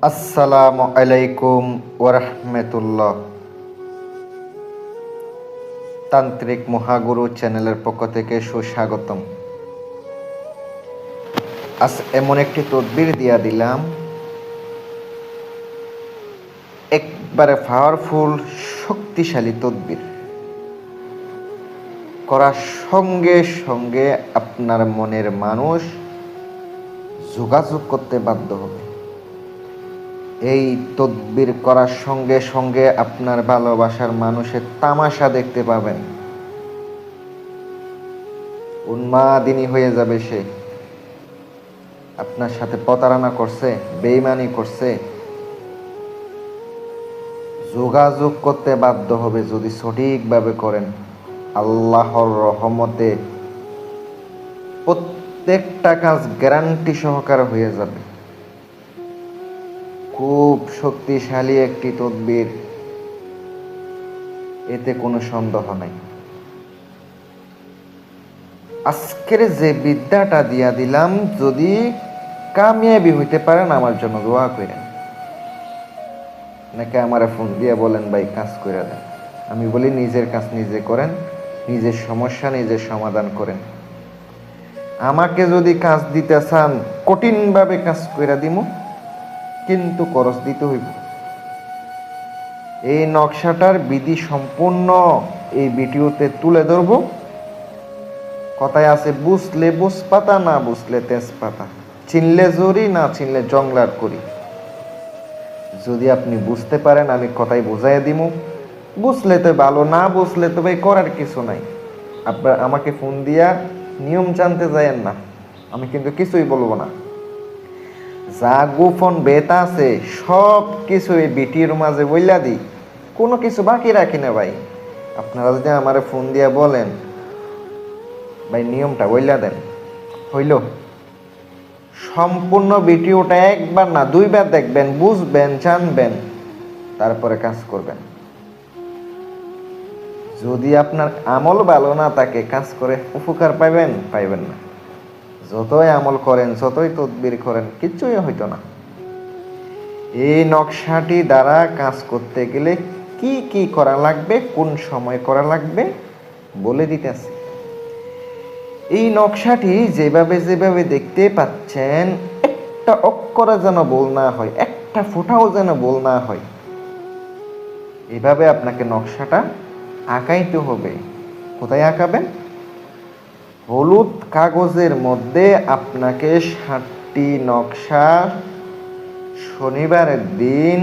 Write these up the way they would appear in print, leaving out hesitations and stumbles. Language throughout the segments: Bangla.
আসসালামু আলাইকুম ওরহমতুল্লাহ। তান্ত্রিক মহাগুরু চ্যানেলের পক্ষ থেকে সুস্বাগতম। আজ এমন একটি তদবির দিয়া দিলাম, একবারে পাওয়ারফুল শক্তিশালী তদবির করার সঙ্গে সঙ্গে আপনার মনের মানুষ যোগাযোগ করতে বাধ্য হবে। এই তদবির করার সঙ্গে সঙ্গে আপনার ভালোবাসার মানুষের তামাশা দেখতে পাবেন। উন্মাদিনী হয়ে যাবে সে। আপনার সাথে প্রতারণা করছে, বেঈমানি করছে, যোগাযোগ করতে বাধ্য হবে যদি সঠিকভাবে করেন। আল্লাহর রহমতে প্রত্যেকটা কাজ গ্যারান্টি সহকারে হয়ে যাবে। খুব শক্তিশালী একটি তদবির, এতে কোনো সন্দেহ নাই। আজকের যে বিদ্যাটা দিয়া দিলাম, যদি কামিয়াবি হইতে পারেন আমার জন্য দোয়া করেন। নাকি আমার ফোন দিয়ে বলেন ভাই কাজ করে দেন, আমি বলি নিজের কাজ নিজে করেন, নিজের সমস্যা নিজের সমাধান করেন। আমাকে যদি কাজ দিতে চান কঠিনভাবে কাজ করে দিব, কিন্তু খরচ দিতে হইব। এই নকশাটার বিধি সম্পূর্ণ এই ভিডিওতে তুলে ধরব। কথায় আছে, বুঝলে বুঝপাতা, না বুঝলে তেজপাতা, চিনলে জরি, না চিনলে জংলার করি। যদি আপনি বুঝতে পারেন আমি কথাই বোঝাইয়া দিব, বুঝলে তো ভালো, না বুঝলে তো ভাই করার কিছু নাই। আপনার আমাকে ফোন দিয়া নিয়ম জানতে যায়েন না, আমি কিন্তু কিছুই বলবো না। যা গোপন বেতা আছে সব কিছু এই বিটির মাঝে বইলা দিই, কোনো কিছু বাকি রাখি না ভাই। আপনারা যদি আমার ফোন দিয়া বলেন ভাই নিয়মটা বইলা দেন, হইল। সম্পূর্ণ ভিডিওটা একবার না দুইবার দেখবেন, বুঝবেন, জানবেন, তারপরে কাজ করবেন। যদি আপনার আমল ভালো না থাকে, কাজ করে উপকার পাইবেন না। যতই আমল করেন, যতই তদবির করেন, কিচ্ছুই হইতো না। এই নকশাটি দ্বারা কাজ করতে গেলে কি কি করা লাগবে, কোন সময় করা লাগবে বলে দিতেছি। এই নকশাটি যেভাবে যেভাবে দেখতে পাচ্ছেন, একটা অক্ষরে যেন ভুল না হয়, একটা ফোঁটাও যেন ভুল না হয়, এভাবে আপনাকে নকশাটা আঁকাইতে হবে। কোথায় আঁকাবেন? হলুদ কাগজের মধ্যে আপনাকে 7টি নকশা শনিবারের দিন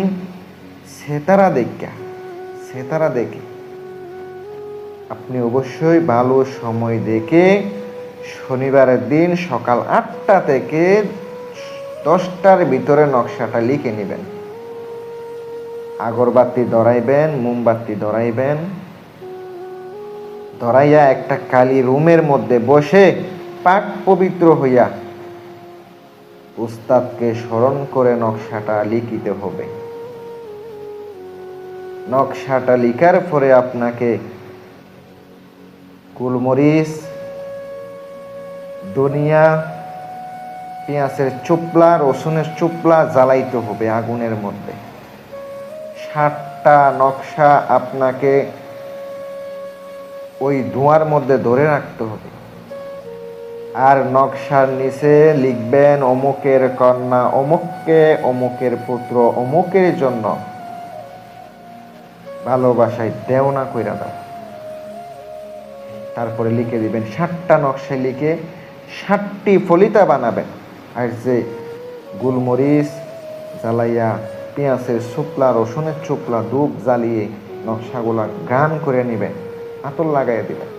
সেতারা দেখে আপনি অবশ্যই ভালো সময় দেখে শনিবারের দিন সকাল 8টা থেকে 10টার ভিতরে নকশাটা লিখে নেবেন। আগরবাতি ধরাইবেন, মোমবাতি ধরাইবেন, ধরাইয়া একটা কালী রুমের মধ্যে বসে পাক পবিত্র হইয়া উস্তাদকে স্মরণ করে নকশাটা লিখিতে হবে। নকশাটা লিখার পরে আপনাকে গোলমরিচ, ধনিয়া, পেঁয়াজের চোপলা, রসুনের চোপলা জ্বালাইতে হবে আগুনের মধ্যে। 7টা নকশা আপনাকে ওই ধোঁয়ার মধ্যে ধরে রাখতে হবে। আর নকশার নিচে লিখবেন, অমুকের কন্যা অমুককে, অমুকের পুত্র অমুকের জন্য ভালোবাসায় দেওনা কইরা দাও। তারপরে লিখে দিবেন 7টা নকশা লিখে 7টি ফলিতা বানাবেন। আর যে গোলমরিচ জ্বালাইয়া, পেঁয়াজের শুকলা, রসুনের চোপলা, ধূপ জ্বালিয়ে নকশাগুলা গান করে নেবেন, আতর লাগাইয়া দিবেন।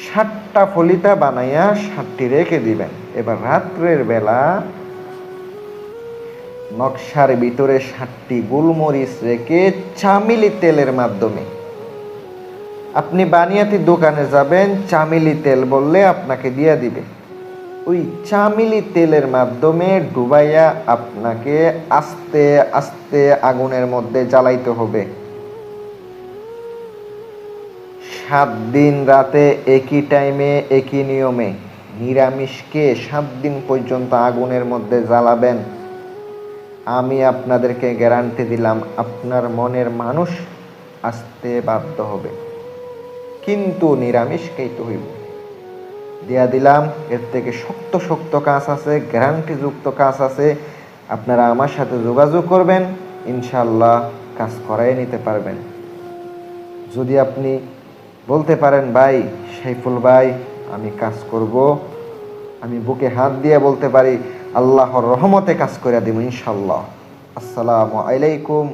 7টা ফলিতা বানাইয়া 7টি রেখে দিবেন। এবার রাত্রের বেলা নকশার ভিতরে 7টি গোলমরিচ রেখে চামিলি তেলের মাধ্যমে, আপনি বানিয়াতি দোকানে যাবেন, চামিলি তেল বললে আপনাকে দিয়ে দিবে। ওই চামিলি তেলের মাধ্যমে ডুবাইয়া আপনাকে আস্তে আস্তে আগুনের মধ্যে জ্বালাইতে হবে। 7 দিন রাতে একই টাইমে একই নিয়মে নিরামিষকে 7 দিন পর্যন্ত আগুনের মধ্যে জ্বালাবেন। আমি আপনাদেরকে গ্যারান্টি দিলাম আপনার মনের মানুষ আসতে বাধ্য হবে, কিন্তু নিরামিষ খাইতে হইব। দিয়া দিলাম, এর থেকে শক্ত শক্ত কাজ আছে, গ্যারান্টিযুক্ত কাজ আছে। আপনারা আমার সাথে যোগাযোগ করবেন, ইনশাল্লাহ কাজ করাই নিতে পারবেন। যদি আপনি বলতে পারেন ভাই সাইফুল ভাই আমি কাজ করব, আমি বুকে হাত দিয়ে বলতে পারি আল্লাহর রহমতে কাজ করে দিব ইনশাল্লাহ। আসসালামু আলাইকুম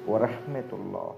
ওয়া রাহমাতুল্লাহ।